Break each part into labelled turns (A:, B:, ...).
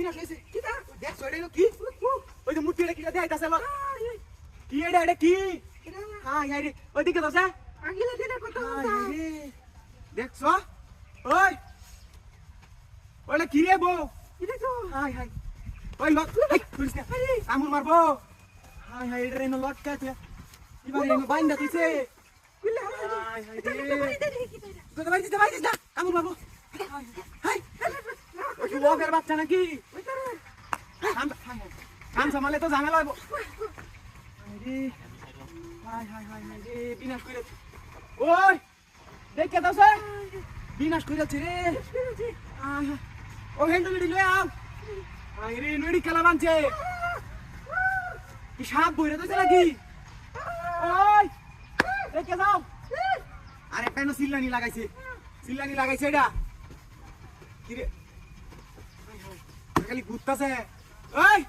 A: বিনাশ হয়েছে দেখ এটা কি ওই যে মূর্তি এটা কি দেখাইতাছে লো কি এটা কি হ্যাঁ রে ওইদিকে তো স্যার
B: আগিলা দিনা কত
A: দেখছো ওই ওটা কি রে বউ
B: এটা তো
A: হাই হাই ওই লট তুইস না কামড় মারবো হাই হাই এটা রেনো লট কাছে এবার রেনো বাইন্দা দিছে হাই হাই রে তো বাইদিস না কামড় মারবো হাই ওই কি লোকের বাচ্চা নাকি কাম সামালে তো ঝামেলা হইব রে হাই হাই হাই হাই রে বিনাশ করে ওই দেখে দাও স্যার বিনাশ করেছে রে হাই হাই ও হেন্ডু বিড়ি লয়ে আও হাই রে নড়ি খেলা বানছে কি সাপ বইরে দিছে নাকি ওই দেখে দাও আরে কেন সিল্লানি লাগাইছে এটা কি রে খালি ঘুরতাছে ওই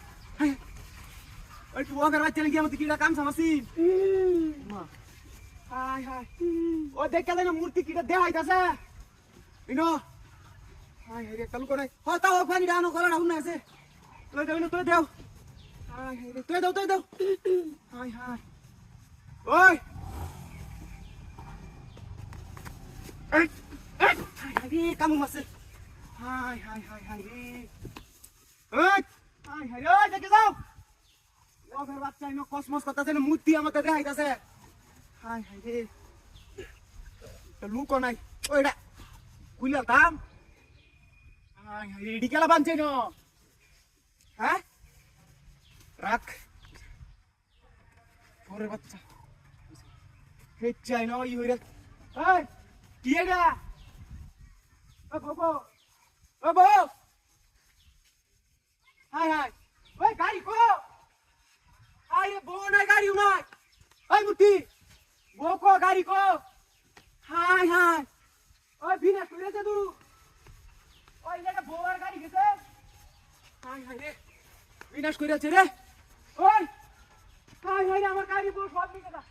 A: ওই কি ওখানে বাচ্চা নাকি আমাদের কিটা কাম সামাসি হাই হাই ও দেখে দেয় না মূর্তি কিটা দেখাইতাছে ইনো হাই হাই রে কালু করে হ তাও পানি ডানো করে রাউন না আছে তুই দেও তুই দেও হাই হাই রে তুই দাও হাই হাই ওই এই এই হাই রে কামু মাসে হাই হাই হাই হাই রে এই হাই হাই রে দেখে যাও ওদের বাচ্চা ইনো কসমস করতেছে না মূর্তি আমাদের দেখাইতাছে হাই হাই রে তো লুকো নাই ওইটা কুইলা দাম হাই হাই রেডি কেলা বানছে ন হ্যাঁ রাখ ওরে বাচ্চা হে চাই না ই হইরে এই কি এটা ও বাবা হাই হাই ওই গাড়ি কো আরে বো নাই গাড়ি নাই ওই মুতি বো কো গাড়ি কো হাই হাই ওই বিনা কইরেছে দু ওই এটা বোর গাড়ি গেছে হাই হাই রে বিনাশ কইরাছে রে ওই হাই হাই আমার গাড়ি বো সব দিকে দা